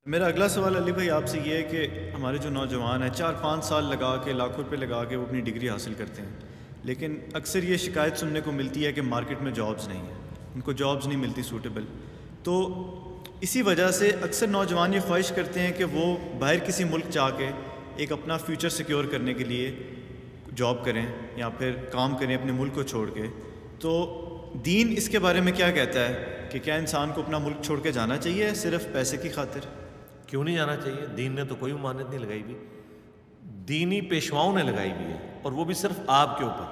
میرا اگلا سوال علی بھائی آپ سے یہ ہے کہ ہمارے جو نوجوان ہیں 4-5 سال لگا کے لاکھوں روپے لگا کے وہ اپنی ڈگری حاصل کرتے ہیں، لیکن اکثر یہ شکایت سننے کو ملتی ہے کہ مارکیٹ میں جابز نہیں ہیں، ان کو جابز نہیں ملتی سوٹیبل. تو اسی وجہ سے اکثر نوجوان یہ خواہش کرتے ہیں کہ وہ باہر کسی ملک جا کے ایک اپنا فیوچر سیکیور کرنے کے لیے جاب کریں یا پھر کام کریں اپنے ملک کو چھوڑ کے. تو دین اس کے بارے میں کیا کہتا ہے کہ کیا انسان کو اپنا ملک چھوڑ کے جانا چاہیے صرف پیسے کی خاطر؟ کیوں نہیں جانا چاہیے؟ دین نے تو کوئی ممانعت نہیں لگائی ہوئی، دینی پیشواؤں نے لگائی ہوئی ہے، اور وہ بھی صرف آپ کے اوپر،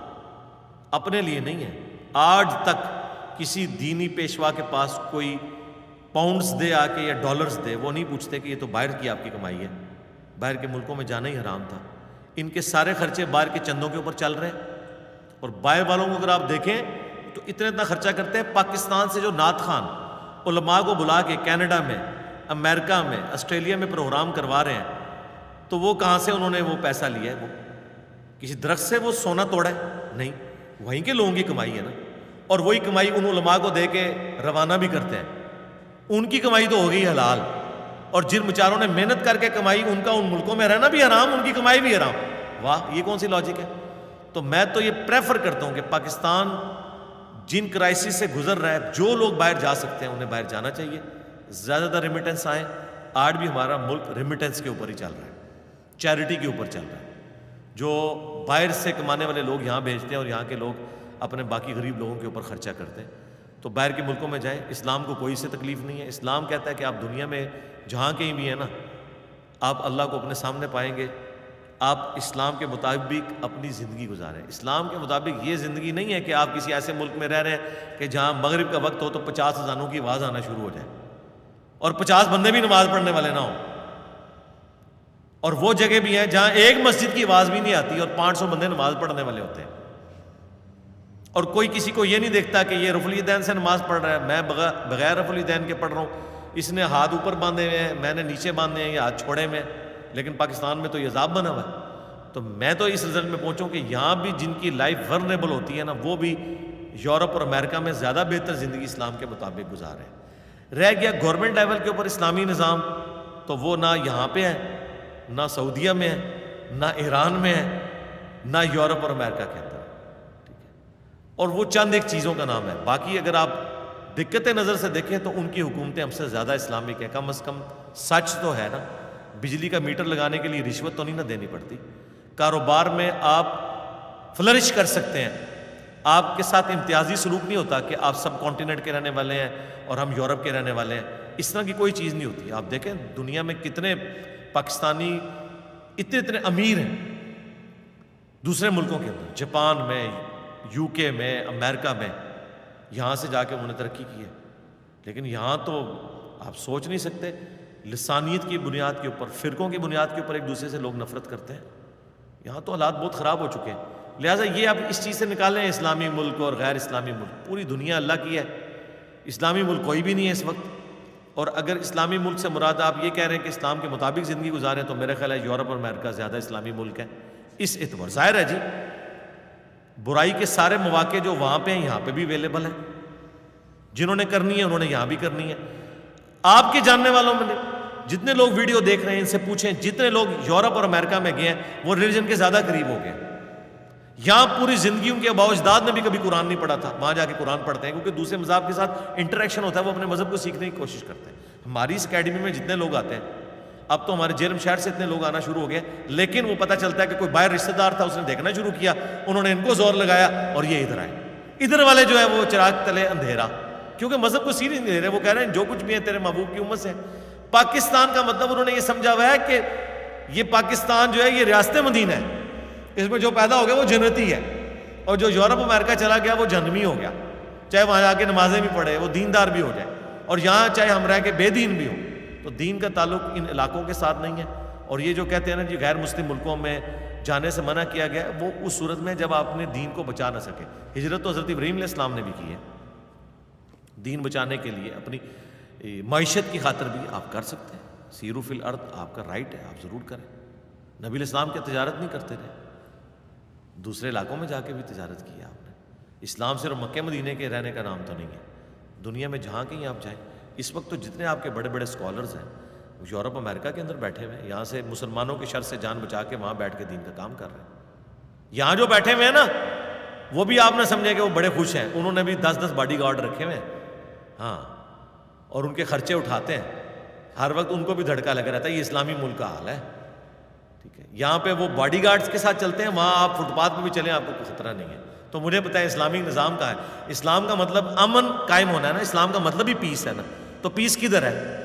اپنے لیے نہیں ہے. آج تک کسی دینی پیشوا کے پاس کوئی پاؤنڈز دے آ کے یا ڈالرز دے، وہ نہیں پوچھتے کہ یہ تو باہر کی آپ کی کمائی ہے، باہر کے ملکوں میں جانا ہی حرام تھا. ان کے سارے خرچے باہر کے چندوں کے اوپر چل رہے ہیں. اور باہر والوں کو اگر آپ دیکھیں تو اتنا خرچہ کرتے ہیں. پاکستان سے جو نعت خوان علماء کو بلا کے کینیڈا میں، امریکہ میں، آسٹریلیا میں پروگرام کروا رہے ہیں، تو وہ کہاں سے انہوں نے وہ پیسہ لیا ہے؟ وہ کسی درخت سے وہ سونا توڑا ہے؟ نہیں، وہیں کے لوگوں کی کمائی ہے نا. اور وہی کمائی ان علماء کو دے کے روانہ بھی کرتے ہیں. ان کی کمائی تو ہو گئی حلال، اور جن بیچاروں نے محنت کر کے کمائی، ان کا ان ملکوں میں رہنا بھی حرام، ان کی کمائی بھی حرام. واہ، یہ کون سی لاجک ہے؟ تو میں تو یہ پریفر کرتا ہوں کہ پاکستان جن کرائسس سے گزر رہا ہے، جو لوگ باہر جا سکتے ہیں انہیں باہر جانا چاہیے. زیادہ ریمیٹنس آئیں. آج بھی ہمارا ملک ریمیٹنس کے اوپر ہی چل رہا ہے، چیریٹی کے اوپر چل رہا ہے. جو باہر سے کمانے والے لوگ یہاں بھیجتے ہیں اور یہاں کے لوگ اپنے باقی غریب لوگوں کے اوپر خرچہ کرتے ہیں. تو باہر کے ملکوں میں جائیں. اسلام کو کوئی سے تکلیف نہیں ہے. اسلام کہتا ہے کہ آپ دنیا میں جہاں کہیں بھی ہیں نا، آپ اللہ کو اپنے سامنے پائیں گے. آپ اسلام کے مطابق اپنی زندگی گزاریں. اسلام کے مطابق یہ زندگی نہیں ہے کہ آپ کسی ایسے ملک میں رہ رہے ہیں کہ جہاں مغرب کا وقت ہو تو 50 اذانوں کی آواز آنا شروع ہو جائے اور 50 بندے بھی نماز پڑھنے والے نہ ہوں. اور وہ جگہ بھی ہیں جہاں ایک مسجد کی آواز بھی نہیں آتی اور 500 بندے نماز پڑھنے والے ہوتے ہیں. اور کوئی کسی کو یہ نہیں دیکھتا کہ یہ رفع الیدین سے نماز پڑھ رہا ہے، میں بغیر رفع الیدین کے پڑھ رہا ہوں. اس نے ہاتھ اوپر باندھے ہوئے ہیں، میں نے نیچے باندھے ہیں، یہ ہاتھ چھوڑے میں. لیکن پاکستان میں تو یہ عذاب بنا ہوا ہے. تو میں تو اس رزلٹ میں پہنچوں کہ یہاں بھی جن کی لائف ورنیبل ہوتی ہے نا، وہ بھی یورپ اور امریکہ میں زیادہ بہتر زندگی اسلام کے مطابق گزار رہے ہیں. رہ گیا گورنمنٹ لیول کے اوپر اسلامی نظام، تو وہ نہ یہاں پہ ہے، نہ سعودیہ میں ہے، نہ ایران میں ہے، نہ یورپ اور امریکہ کے اندر. ٹھیک ہے. اور وہ چند ایک چیزوں کا نام ہے. باقی اگر آپ دقت نظر سے دیکھیں تو ان کی حکومتیں ہم سے زیادہ اسلامک ہیں. کم از کم سچ تو ہے نا. بجلی کا میٹر لگانے کے لیے رشوت تو نہیں نہ دینی پڑتی. کاروبار میں آپ فلرش کر سکتے ہیں. آپ کے ساتھ امتیازی سلوک نہیں ہوتا کہ آپ سب کانٹیننٹ کے رہنے والے ہیں اور ہم یورپ کے رہنے والے ہیں. اس طرح کی کوئی چیز نہیں ہوتی. آپ دیکھیں دنیا میں کتنے پاکستانی اتنے امیر ہیں دوسرے ملکوں کے اندر، جاپان میں، یو کے میں، امریکہ میں. یہاں سے جا کے انہوں نے ترقی کی ہے. لیکن یہاں تو آپ سوچ نہیں سکتے. لسانیت کی بنیاد کے اوپر، فرقوں کی بنیاد کے اوپر ایک دوسرے سے لوگ نفرت کرتے ہیں. یہاں تو حالات بہت خراب ہو چکے ہیں. لہٰذا یہ آپ اس چیز سے نکالیں اسلامی ملک اور غیر اسلامی ملک. پوری دنیا اللہ کی ہے، اسلامی ملک کوئی بھی نہیں ہے اس وقت. اور اگر اسلامی ملک سے مراد آپ یہ کہہ رہے ہیں کہ اسلام کے مطابق زندگی گزاریں، تو میرا خیال ہے یورپ اور امریکہ زیادہ اسلامی ملک ہے اس اعتبار. ظاہر ہے جی، برائی کے سارے مواقع جو وہاں پہ ہیں یہاں پہ بھی اویلیبل ہیں. جنہوں نے کرنی ہے انہوں نے یہاں بھی کرنی ہے. آپ کے جاننے والوں میں جتنے لوگ ویڈیو دیکھ رہے ہیں ان سے پوچھیں، جتنے لوگ یورپ اور امریکہ میں گئے ہیں وہ ریلیجن کے زیادہ قریب ہو گئے. یہاں پوری زندگی ان کے آباء و اجداد نے بھی کبھی قرآن نہیں پڑھا تھا، وہاں جا کے قرآن پڑھتے ہیں کیونکہ دوسرے مذہب کے ساتھ انٹریکشن ہوتا ہے، وہ اپنے مذہب کو سیکھنے کی کوشش کرتے ہیں. ہماری اس اکیڈمی میں جتنے لوگ آتے ہیں، اب تو ہمارے جیلم شہر سے اتنے لوگ آنا شروع ہو گئے، لیکن وہ پتہ چلتا ہے کہ کوئی باہر رشتہ دار تھا، اس نے دیکھنا شروع کیا، انہوں نے ان کو زور لگایا اور یہ ادھر آئے. ادھر والے جو ہے وہ چراغ تلے اندھیرا، کیونکہ مذہب کو سیریس نہیں لے رہے. وہ کہہ رہے ہیں جو کچھ بھی ہے تیرے محبوب کی امت سے. پاکستان کا مطلب انہوں نے یہ سمجھا ہوا ہے کہ یہ پاکستان جو ہے یہ ریاست مدینہ ہے، اس میں جو پیدا ہو گیا وہ جنتی ہے، اور جو یورپ امریکہ چلا گیا وہ جہنمی ہو گیا. چاہے وہاں جا کے نمازیں بھی پڑھے، وہ دیندار بھی ہو جائے، اور یہاں چاہے ہم رہ کے بے دین بھی ہوں. تو دین کا تعلق ان علاقوں کے ساتھ نہیں ہے. اور یہ جو کہتے ہیں نا جی غیر مسلم ملکوں میں جانے سے منع کیا گیا، وہ اس صورت میں جب آپ اپنے دین کو بچا نہ سکے. ہجرت تو حضرت ابراہیم علیہ السلام نے بھی کی ہے. دین بچانے کے لیے اپنی معیشت کی خاطر بھی آپ کر سکتے ہیں. سیرو فی الارض آپ کا رائٹ ہے، آپ ضرور کریں. نبی علیہ السلام کی تجارت نہیں کرتے رہے، دوسرے علاقوں میں جا کے بھی تجارت کی آپ نے. اسلام صرف مکہ مدینے کے رہنے کا نام تو نہیں ہے. دنیا میں جہاں کہیں آپ جائیں، اس وقت تو جتنے آپ کے بڑے بڑے اسکالرز ہیں یورپ امریکہ کے اندر بیٹھے ہوئے ہیں، یہاں سے مسلمانوں کے شر سے جان بچا کے وہاں بیٹھ کے دین کا کام کر رہے ہیں۔ یہاں جو بیٹھے ہوئے ہیں نا وہ بھی آپ نے سمجھے کہ وہ بڑے خوش ہیں، انہوں نے بھی 10 باڈی گارڈ رکھے ہوئے ہیں، ہاں، اور ان کے خرچے اٹھاتے ہیں، ہر وقت ان کو بھی دھڑکا لگا رہتا ہے، یہ اسلامی ملک کا حال ہے، ٹھیک ہے۔ یہاں پہ وہ باڈی گارڈز کے ساتھ چلتے ہیں، وہاں آپ فٹ پاتھ پہ بھی چلیں آپ کو کوئی خطرہ نہیں ہے۔ تو مجھے پتہ ہے اسلامی نظام کا ہے، اسلام کا مطلب امن قائم ہونا ہے نا، اسلام کا مطلب ہی پیس ہے نا، تو پیس کدھر ہے؟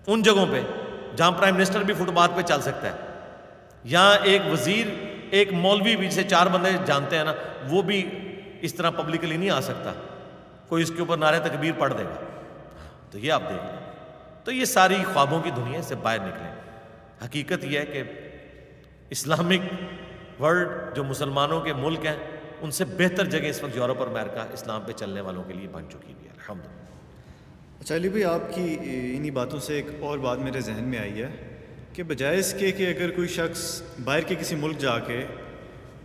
ان جگہوں پہ جہاں پرائم منسٹر بھی فٹ پاتھ پہ چل سکتا ہے، یہاں ایک وزیر ایک مولوی بھی سے 4 بندے جانتے ہیں نا، وہ بھی اس طرح پبلکلی نہیں آ سکتا، کوئی اس کے اوپر نعرہ تکبیر پڑھ دے گا، تو یہ آپ دیکھ لیں۔ تو یہ ساری خوابوں کی دنیا سے باہر نکلیں۔ حقیقت یہ ہے کہ اسلامک ورلڈ جو مسلمانوں کے ملک ہیں ان سے بہتر جگہ اس وقت یورپ اور امریکہ اسلام پہ چلنے والوں کے لیے بن چکی ہوئی ہے، الحمدللہ۔ اچھا علی بھائی، آپ کی انہی باتوں سے ایک اور بات میرے ذہن میں آئی ہے کہ بجائے اس کے کہ اگر کوئی شخص باہر کے کسی ملک جا کے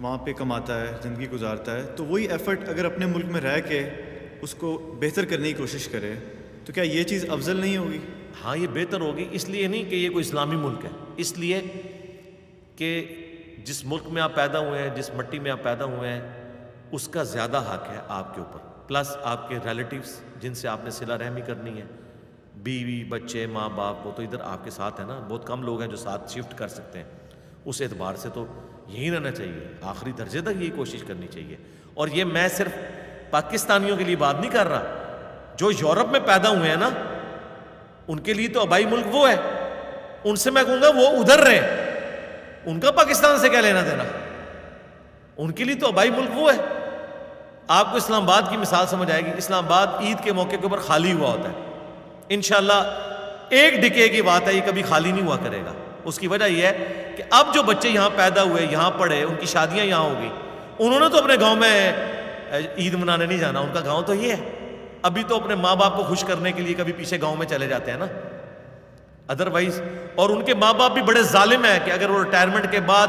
وہاں پہ کماتا ہے، زندگی گزارتا ہے، تو وہی ایفرٹ اگر اپنے ملک میں رہ کے اس کو بہتر کرنے کی کوشش کرے تو کیا یہ چیز افضل نہیں ہوگی؟ ہاں، یہ بہتر ہوگی، اس لیے نہیں کہ یہ کوئی اسلامی ملک ہے، اس لیے کہ جس ملک میں آپ پیدا ہوئے ہیں، جس مٹی میں آپ پیدا ہوئے ہیں، اس کا زیادہ حق ہے آپ کے اوپر، پلس آپ کے ریلیٹیوز جن سے آپ نے صلہ رحمی کرنی ہے، بیوی بچے ماں باپ، وہ تو ادھر آپ کے ساتھ ہے نا، بہت کم لوگ ہیں جو ساتھ شفٹ کر سکتے ہیں، اس اعتبار سے تو یہی رہنا چاہیے، آخری درجے تک یہی کوشش کرنی چاہیے۔ اور یہ میں صرف پاکستانیوں کے لیے بات نہیں کر رہا، جو یورپ میں پیدا ہوئے ہیں نا ان کے لیے تو آبائی ملک وہ ہے، ان سے میں کہوں گا وہ ادھر رہیں، ان کا پاکستان سے کیا لینا دینا، ان کے لیے تو آبائی ملک وہ ہے۔ آپ کو اسلام آباد کی مثال سمجھ آئے گی، اسلام آباد عید کے موقع کے اوپر خالی ہوا ہوتا ہے، انشاءاللہ ایک ڈکے کی بات ہے یہ کبھی خالی نہیں ہوا کرے گا۔ اس کی وجہ یہ ہے کہ اب جو بچے یہاں پیدا ہوئے، یہاں پڑھے، ان کی شادیاں یہاں ہو گئی، انہوں نے تو اپنے گاؤں میں عید منانے نہیں جانا، ان کا گاؤں تو یہ ہے، ابھی تو اپنے ماں باپ کو خوش کرنے کے لیے کبھی پیچھے گاؤں میں چلے جاتے ہیں نا، ادروائز۔ اور ان کے ماں باپ بھی بڑے ظالم ہیں کہ اگر وہ ریٹائرمنٹ کے بعد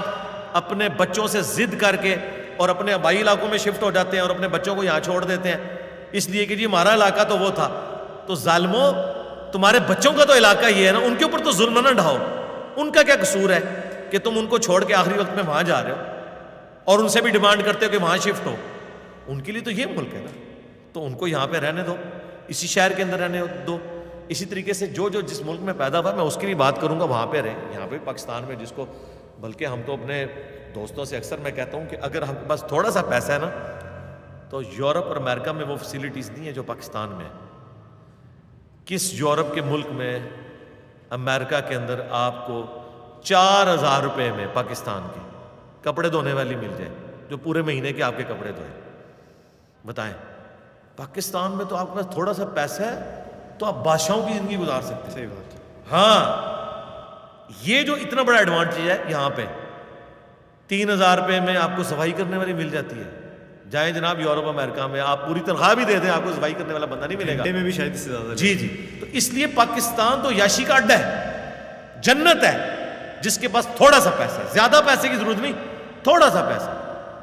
اپنے بچوں سے ضد کر کے اور اپنے آبائی علاقوں میں شفٹ ہو جاتے ہیں اور اپنے بچوں کو یہاں چھوڑ دیتے ہیں، اس لیے کہ جی ہمارا علاقہ تو وہ تھا، تو ظالموں تمہارے بچوں کا تو علاقہ یہ ہے نا، ان کے اوپر تو ظلم نہ ڈھاؤ، ان کا کیا قصور ہے کہ تم ان کو چھوڑ کے آخری وقت میں وہاں جا رہے ہو اور ان سے بھی ڈیمانڈ کرتے ہو کہ وہاں شفٹ ہو، ان کے لیے تو یہ ملک ہے نا، تو ان کو یہاں پہ رہنے دو، اسی شہر کے اندر رہنے دو۔ اسی طریقے سے جو جس ملک میں پیدا ہوا میں اس کی بھی بات کروں گا، وہاں پہ رہیں، یہاں پہ پاکستان میں جس کو، بلکہ ہم تو اپنے دوستوں سے اکثر میں کہتا ہوں کہ اگر ہم کے پاس تھوڑا سا پیسہ ہے نا تو یورپ اور امریکہ میں وہ فیسلٹیز نہیں ہیں جو پاکستان میں ہے۔ کس یورپ کے ملک میں، امریکہ کے اندر آپ کو 4000 روپے میں پاکستان کے کپڑے دھونے والی مل جائے جو پورے مہینے کے آپ کے کپڑے دھوئے؟ بتائیں، پاکستان میں تو آپ کے پاس تھوڑا سا پیسہ ہے تو آپ بادشاہوں کی زندگی گزار سکتے ہیں۔ صحیح بات ہے۔ ہاں، یہ جو اتنا بڑا ایڈوانٹیج ہے یہاں پہ 3000 روپے میں آپ کو صفائی کرنے والی مل جاتی ہے۔ جائیں جناب یورپ امریکہ میں، آپ پوری تنخواہ بھی دے دیں آپ کو صفائی کرنے والا بندہ نہیں ملے گا، گھنٹے میں بھی شاید اس سے زیادہ۔ جی جی۔ تو اس لیے پاکستان تو یاشی کا اڈا ہے، جنت ہے، جس کے پاس تھوڑا سا پیسہ ہے، زیادہ پیسے کی ضرورت نہیں، تھوڑا سا پیسہ،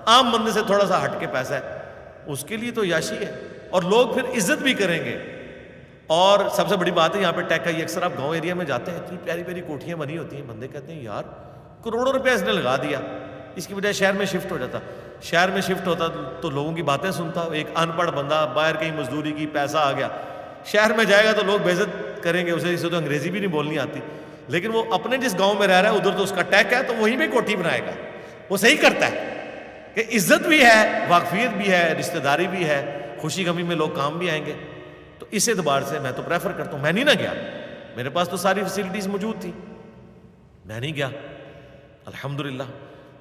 عام بندے سے تھوڑا سا ہٹ کے پیسہ ہے، اس کے لیے تو یاشی ہے، اور لوگ پھر عزت بھی کریں گے۔ اور سب سے بڑی بات ہے یہاں پہ ٹیک کا، یہ اکثر آپ گاؤں ایریا میں جاتے ہیں، اتنی پیاری پیاری کوٹھیاں بنی ہوتی ہیں، بندے کہتے ہیں یار کروڑوں روپے اس نے لگا دیا، اس کی بجائے شہر میں شفٹ ہو جاتا، شہر میں شفٹ ہوتا تو لوگوں کی باتیں سنتا، ایک ان پڑھ بندہ باہر کہیں مزدوری کی پیسہ آ گیا، شہر میں جائے گا تو لوگ بے عزت کریں گے اسے تو انگریزی بھی نہیں بولنی آتی، لیکن وہ اپنے جس گاؤں میں رہ رہا ہے ادھر تو اس کا ٹیک ہے، تو وہیں پہ کوٹھی بنائے گا، وہ صحیح کرتا ہے کہ عزت بھی ہے، واقفیت بھی ہے، رشتہ داری بھی ہے، خوشی غمی میں لوگ کام بھی آئیں گے۔ تو اس اعتبار سے میں تو پریفر کرتا ہوں، میں نہیں نہ گیا، میرے پاس تو ساری فیسلٹیز موجود تھی، میں نہیں گیا، الحمدللہ۔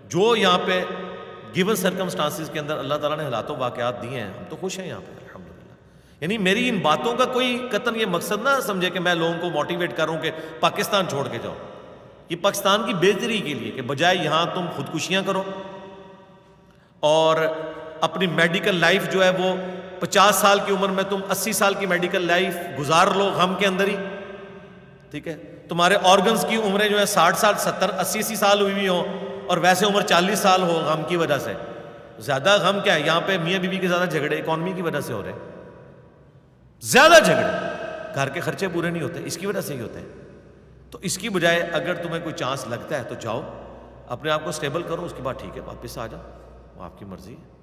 جو یہاں پہ گیون سرکمسٹانسز کے اندر اللہ تعالیٰ نے حالات و واقعات دیے ہیں، ہم تو خوش ہیں یہاں پہ الحمدللہ۔ یعنی میری ان باتوں کا کوئی قطعاً یہ مقصد نہ سمجھے کہ میں لوگوں کو موٹیویٹ کروں کہ پاکستان چھوڑ کے جاؤ، یہ پاکستان کی بہتری کے لیے کہ بجائے یہاں تم خودکشیاں کرو اور اپنی میڈیکل لائف جو ہے وہ 50 سال کی عمر میں تم 80 سال کی میڈیکل لائف گزار لو غم کے اندر ہی، ٹھیک ہے، تمہارے آرگنز کی عمریں جو ہے 60 سال 70 80 سال ہوئی ہوں اور ویسے عمر 40 سال ہو غم کی وجہ سے، زیادہ غم کیا ہے یہاں پہ میاں بیوی کے زیادہ جھگڑے اکانومی کی وجہ سے ہو رہے ہیں، زیادہ جھگڑے، گھر کے خرچے پورے نہیں ہوتے، اس کی وجہ سے ہی ہوتے ہیں، تو اس کی بجائے اگر تمہیں کوئی چانس لگتا ہے تو جاؤ، اپنے آپ کو سٹیبل کرو، اس کے بعد ٹھیک ہے واپس آ جاؤ، وہ آپ کی مرضی ہے۔